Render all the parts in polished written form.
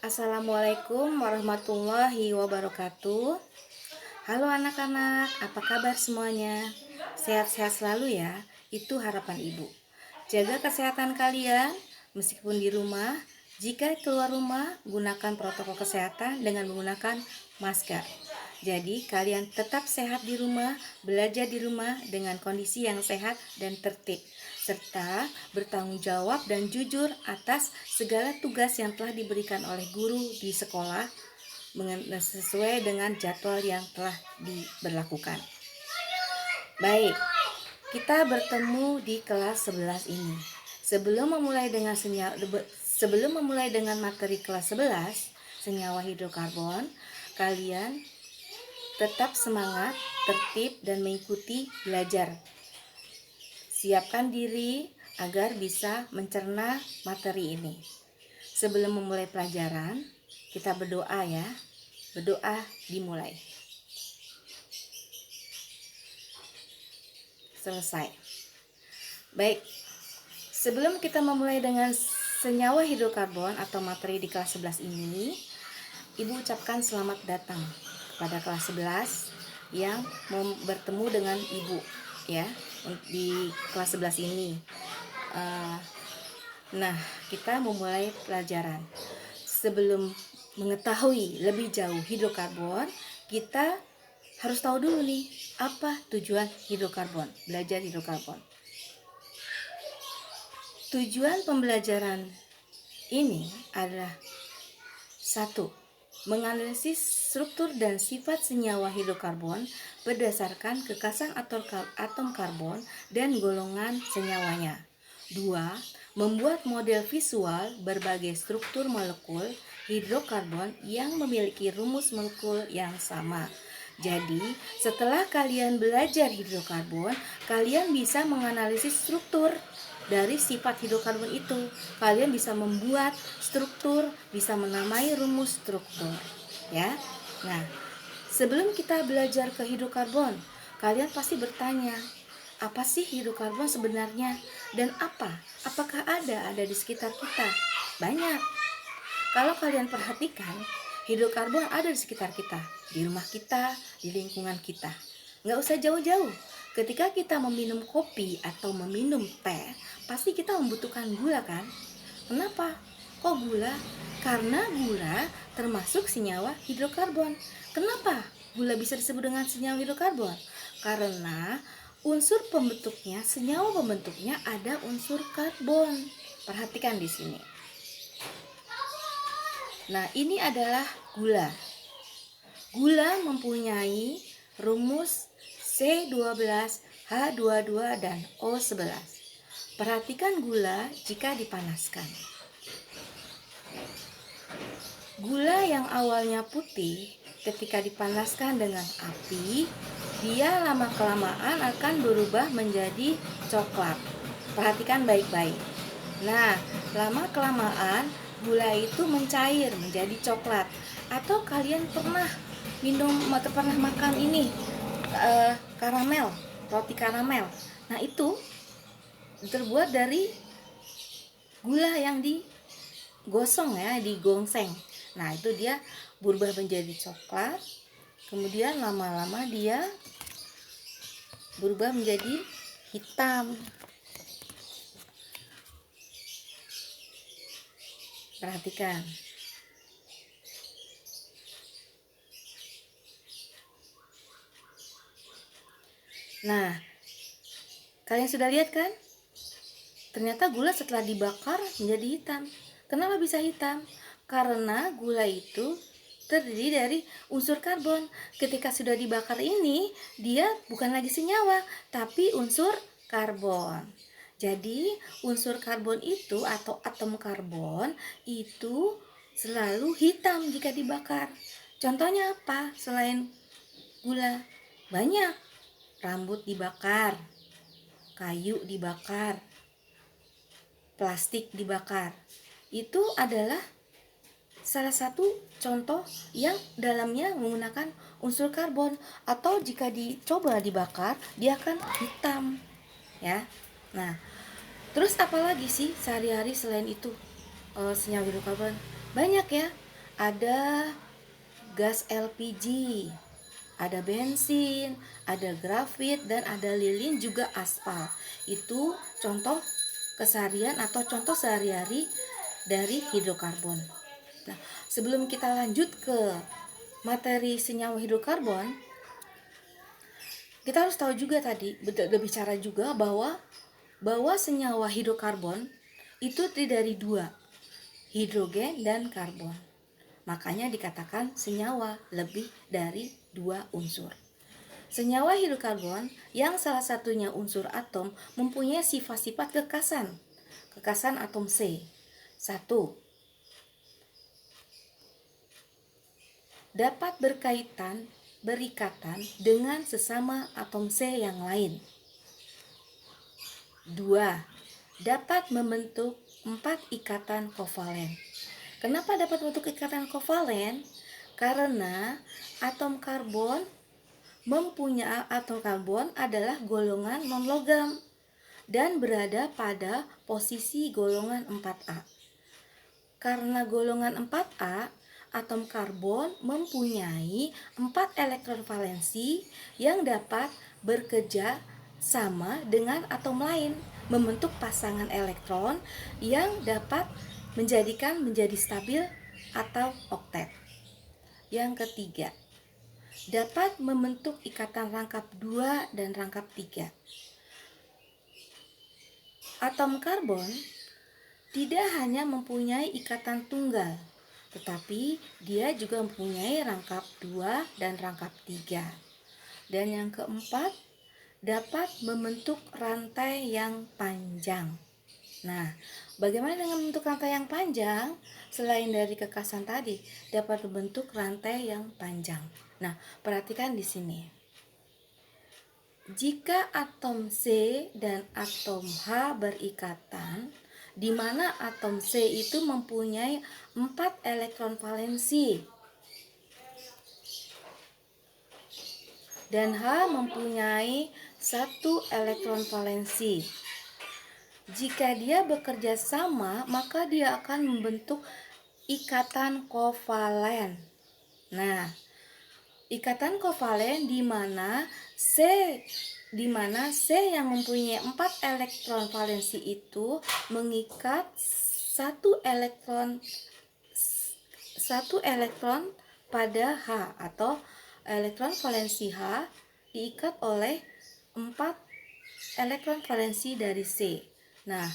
Assalamualaikum warahmatullahi wabarakatuh. Halo anak-anak, apa kabar semuanya? Sehat-sehat selalu ya, itu harapan ibu. Jaga kesehatan kalian, meskipun di rumah. Jika keluar rumah, gunakan protokol kesehatan dengan menggunakan masker. Jadi kalian tetap sehat di rumah, belajar di rumah dengan kondisi yang sehat dan tertib, serta bertanggung jawab dan jujur atas segala tugas yang telah diberikan oleh guru di sekolah sesuai dengan jadwal yang telah diberlakukan. Baik, kita bertemu di kelas 11 ini. Sebelum memulai dengan materi kelas 11, senyawa hidrokarbon, kalian tetap semangat, tertib, dan mengikuti belajar. Siapkan diri agar bisa mencerna materi ini. Sebelum memulai pelajaran, kita berdoa ya. Berdoa dimulai. Selesai. Baik, sebelum kita memulai dengan senyawa hidrokarbon atau materi di kelas 11 ini, Ibu ucapkan selamat datang kepada kelas 11 yang bertemu dengan Ibu ya di kelas 11 ini. Nah, kita memulai pelajaran. Sebelum mengetahui lebih jauh hidrokarbon, kita harus tahu dulu nih apa tujuan hidrokarbon, belajar hidrokarbon. Tujuan pembelajaran ini adalah 1. Menganalisis struktur dan sifat senyawa hidrokarbon berdasarkan kekasan atom karbon dan golongan senyawanya. 2. Membuat model visual berbagai struktur molekul hidrokarbon yang memiliki rumus molekul yang sama. Jadi, setelah kalian belajar hidrokarbon, kalian bisa menganalisis struktur dari sifat hidrokarbon itu. Kalian bisa membuat struktur, bisa menamai rumus struktur, ya. Nah, sebelum kita belajar ke hidrokarbon, kalian pasti bertanya, apa sih hidrokarbon sebenarnya dan apakah ada di sekitar kita? Banyak. Kalau kalian perhatikan, hidrokarbon ada di sekitar kita, di rumah kita, di lingkungan kita. Nggak usah jauh-jauh. Ketika kita meminum kopi atau meminum teh, pasti kita membutuhkan gula kan? Kenapa? Kok gula? Karena gula termasuk senyawa hidrokarbon. Kenapa gula bisa disebut dengan senyawa hidrokarbon? Karena unsur pembentuknya, senyawa pembentuknya ada unsur karbon. Perhatikan di sini. Nah, ini adalah gula. Gula mempunyai rumus C12H22 dan O11. Perhatikan gula jika dipanaskan. Gula yang awalnya putih ketika dipanaskan dengan api, dia lama-kelamaan akan berubah menjadi coklat. Perhatikan baik-baik. Nah, lama-kelamaan gula itu mencair menjadi coklat. Atau kalian pernah minum atau pernah makan ini karamel, roti karamel. Nah, itu terbuat dari gula yang digosong ya, digongseng. Nah, itu dia berubah menjadi coklat. Kemudian lama-lama dia berubah menjadi hitam. Perhatikan. Nah, kalian sudah lihat kan? Ternyata gula setelah dibakar menjadi hitam. Kenapa bisa hitam? Karena gula itu terdiri dari unsur karbon. Ketika sudah dibakar ini, dia bukan lagi senyawa, tapi unsur karbon. Jadi, unsur karbon itu atau atom karbon itu selalu hitam jika dibakar. Contohnya apa? Selain gula, banyak. Rambut dibakar, kayu dibakar, plastik dibakar. Itu adalah salah satu contoh yang dalamnya menggunakan unsur karbon, atau jika dicoba dibakar dia akan hitam ya. Nah, terus apalagi sih sehari-hari selain itu senyawa hidrokarbon? Banyak ya. ada gas LPG, ada bensin, ada grafit, dan ada lilin, juga aspal. Itu contoh keseharian atau contoh sehari-hari dari hidrokarbon. Nah, sebelum kita lanjut ke materi senyawa hidrokarbon, kita harus tahu juga tadi, berbicara juga bahwa senyawa hidrokarbon itu terdiri dari dua, hidrogen dan karbon. Makanya dikatakan senyawa lebih dari dua unsur. Senyawa hidrokarbon yang salah satunya unsur atom mempunyai sifat-sifat kekasan. Kekasan atom C. 1. Dapat berikatan dengan sesama atom C yang lain. 2. Dapat membentuk 4 ikatan kovalen. Kenapa dapat membentuk ikatan kovalen? Karena atom karbon adalah golongan non-logam dan berada pada posisi golongan 4A. Karena golongan 4A, atom karbon mempunyai 4 elektron valensi yang dapat bekerja sama dengan atom lain, membentuk pasangan elektron yang dapat menjadi stabil atau oktet. Yang ketiga, dapat membentuk ikatan rangkap 2 dan rangkap 3. Atom karbon tidak hanya mempunyai ikatan tunggal, tetapi dia juga mempunyai rangkap 2 dan rangkap 3. Dan yang keempat, dapat membentuk rantai yang panjang. Nah, bagaimana dengan membentuk rantai yang panjang? Selain dari kekasan tadi, dapat membentuk rantai yang panjang. Nah, perhatikan di sini. Jika atom C dan atom H berikatan, di mana atom C itu mempunyai 4 elektron valensi dan H mempunyai 1 elektron valensi. Jika dia bekerja sama, maka dia akan membentuk ikatan kovalen. Nah, ikatan kovalen di mana C yang mempunyai 4 elektron valensi itu mengikat satu elektron pada H, atau elektron valensi H diikat oleh 4 elektron valensi dari C. Nah,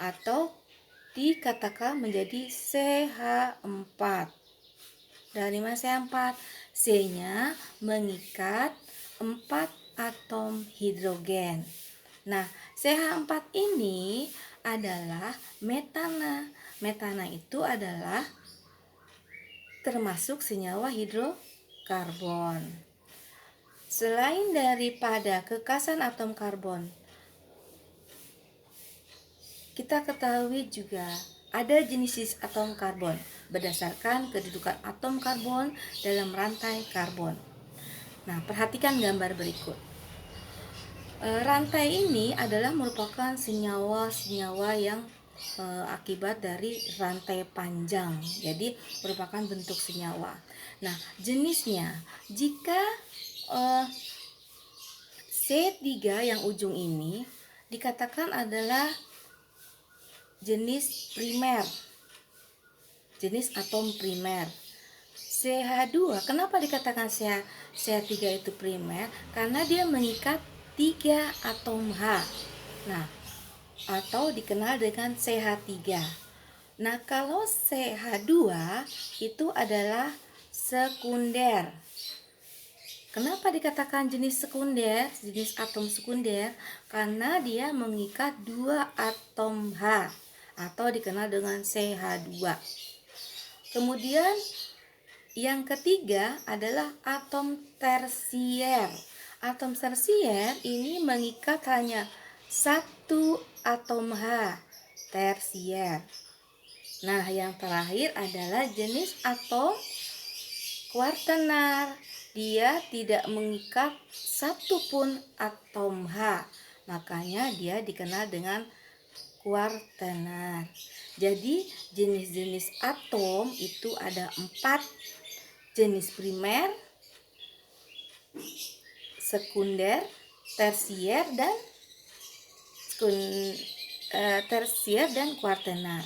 atau dikatakan menjadi CH4. Dari mana CH4? C-nya mengikat 4 atom hidrogen. Nah, CH4 ini adalah metana. Metana itu adalah termasuk senyawa hidrokarbon. Selain daripada kekasan atom karbon, kita ketahui juga ada jenis atom karbon berdasarkan kedudukan atom karbon dalam rantai karbon. Nah, perhatikan gambar berikut. Rantai ini adalah merupakan senyawa-senyawa yang akibat dari rantai panjang, jadi merupakan bentuk senyawa. Nah, jenisnya, jika C3 yang ujung ini dikatakan adalah jenis primer, jenis atom primer. CH2, kenapa dikatakan CH3 itu primer? Karena dia mengikat 3 atom H. Nah, atau dikenal dengan CH3. Nah, kalau CH2 itu adalah sekunder. Kenapa dikatakan jenis sekunder, jenis atom sekunder? Karena dia mengikat 2 atom H, atau dikenal dengan CH2. Kemudian yang ketiga adalah atom tersier. Atom tersier ini mengikat hanya 1 atom H, tersier. Nah, yang terakhir adalah jenis atom kuartenar. Dia tidak mengikat satupun atom H, makanya dia dikenal dengan kuartener. Jadi jenis-jenis atom itu ada 4 jenis: primer, sekunder, tersier, dan kuartener.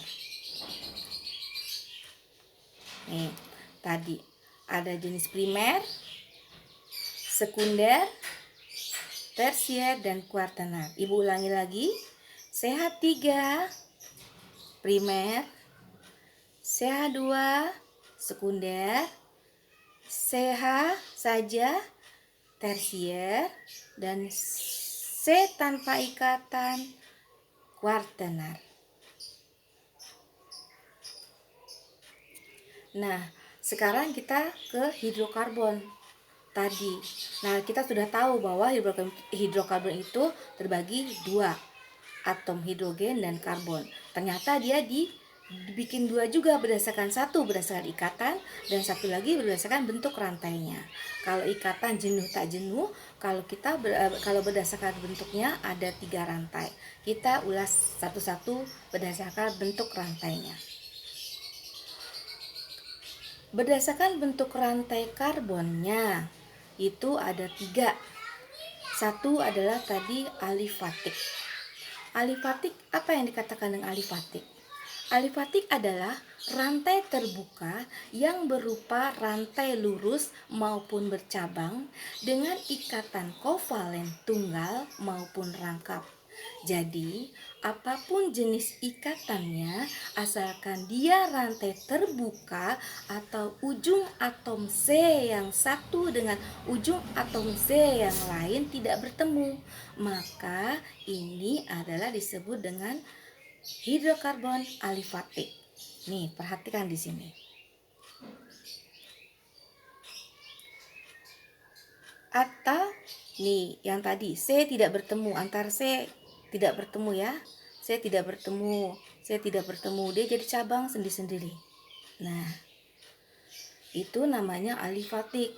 Nih, tadi ada jenis primer, sekunder, tersier, dan kuartener. Ibu ulangi lagi. CH3 primer, CH2 sekunder, CH saja tersier, dan C tanpa ikatan kuartener. Nah, sekarang kita ke hidrokarbon tadi. Nah, kita sudah tahu bahwa hidrokarbon itu terbagi 2, atom hidrogen dan karbon. Ternyata dia dibikin 2 juga, berdasarkan ikatan, dan satu lagi berdasarkan bentuk rantainya. Kalau ikatan jenuh tak jenuh, kalau berdasarkan bentuknya ada 3 rantai. Kita ulas satu-satu berdasarkan bentuk rantainya. Berdasarkan bentuk rantai karbonnya itu ada 3. Satu adalah tadi alifatik. Alifatik, apa yang dikatakan dengan alifatik? Alifatik adalah rantai terbuka yang berupa rantai lurus maupun bercabang dengan ikatan kovalen tunggal maupun rangkap. Jadi, apapun jenis ikatannya, asalkan dia rantai terbuka atau ujung atom C yang satu dengan ujung atom C yang lain tidak bertemu, maka ini adalah disebut dengan hidrokarbon alifatik. Nih, perhatikan di sini. Atau nih, yang tadi C tidak bertemu, antar C tidak bertemu ya. C tidak bertemu, dia jadi cabang sendiri-sendiri. Nah, itu namanya alifatik.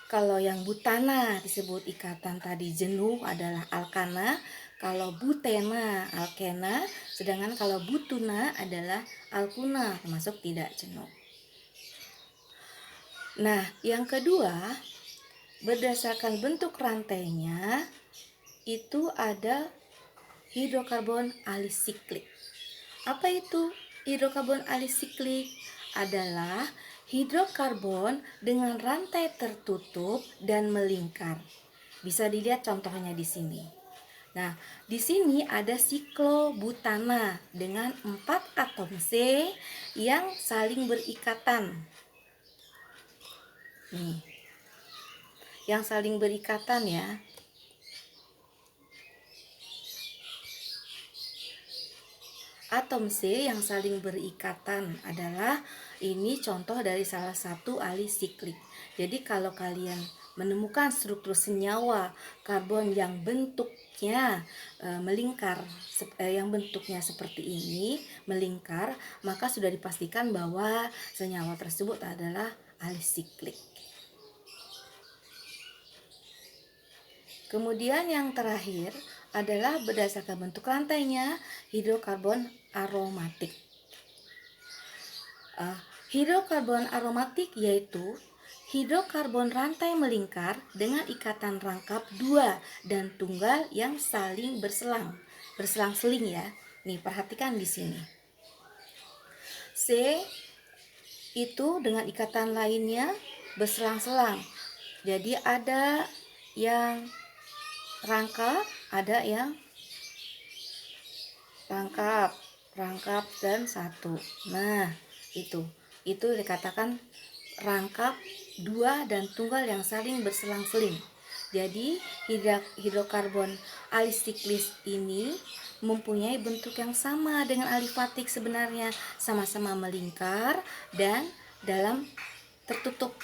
Kalau yang butana disebut ikatan tadi jenuh adalah alkana, kalau butena alkena, sedangkan kalau butuna adalah alkuna, termasuk tidak jenuh. Nah, yang kedua, berdasarkan bentuk rantainya itu ada hidrokarbon alisiklik. Apa itu hidrokarbon alisiklik? Adalah hidrokarbon dengan rantai tertutup dan melingkar. Bisa dilihat contohnya di sini. Nah, di sini ada siklobutana dengan 4 atom C yang saling berikatan. Nih, yang saling berikatan ya. Atom C yang saling berikatan adalah ini contoh dari salah satu alisiklik. Jadi kalau kalian menemukan struktur senyawa karbon yang bentuknya melingkar, yang bentuknya seperti ini, melingkar, maka sudah dipastikan bahwa senyawa tersebut adalah alisiklik. Kemudian yang terakhir adalah berdasarkan bentuk rantainya hidrokarbon aromatik. Hidrokarbon aromatik yaitu hidrokarbon rantai melingkar dengan ikatan rangkap 2 dan tunggal yang saling berselang-seling ya. Nih, perhatikan di sini. C itu dengan ikatan lainnya berselang-selang. Jadi ada yang rangkap, ada yang rangkap dan satu. Nah, itu dikatakan rangkap 2 dan tunggal yang saling berselang-seling. Jadi hidrokarbon alisiklis ini mempunyai bentuk yang sama dengan alifatik sebenarnya, sama-sama melingkar dan dalam tertutup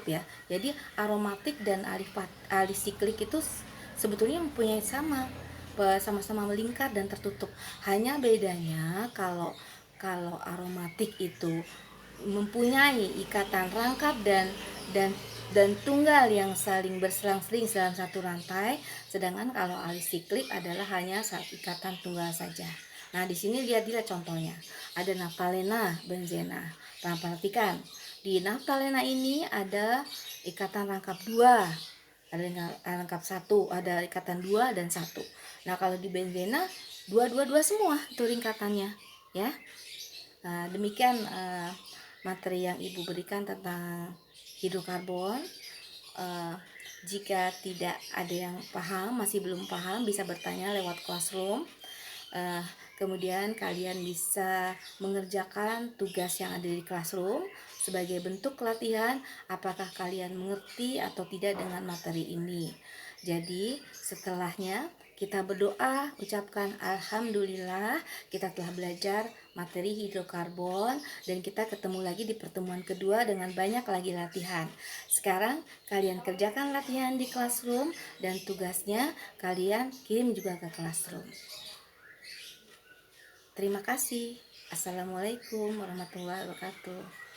ya. Jadi aromatik dan alisiklik itu sebetulnya mempunyai sama-sama melingkar dan tertutup. Hanya bedanya kalau aromatik itu mempunyai ikatan rangkap dan tunggal yang saling berselang-seling dalam satu rantai, sedangkan kalau alisiklik adalah hanya ikatan tunggal saja. Nah, di sini lihat contohnya. Ada naftalena, benzena. Nah, perhatikan. Di naftalena ini ada ikatan rangkap 2, ada rangkap 1, ada ikatan 2 dan 1. Nah, kalau di benzena dua semua itu ringkatannya, ya. Nah, demikian materi yang Ibu berikan tentang hidrokarbon. Jika tidak ada yang paham, masih belum paham, bisa bertanya lewat classroom. Kemudian kalian bisa mengerjakan tugas yang ada di classroom sebagai bentuk latihan apakah kalian mengerti atau tidak dengan materi ini. Jadi setelahnya kita berdoa, ucapkan alhamdulillah kita telah belajar materi hidrokarbon dan kita ketemu lagi di pertemuan kedua dengan banyak lagi latihan. Sekarang kalian kerjakan latihan di classroom dan tugasnya kalian kirim juga ke classroom. Terima kasih. Assalamualaikum warahmatullahi wabarakatuh.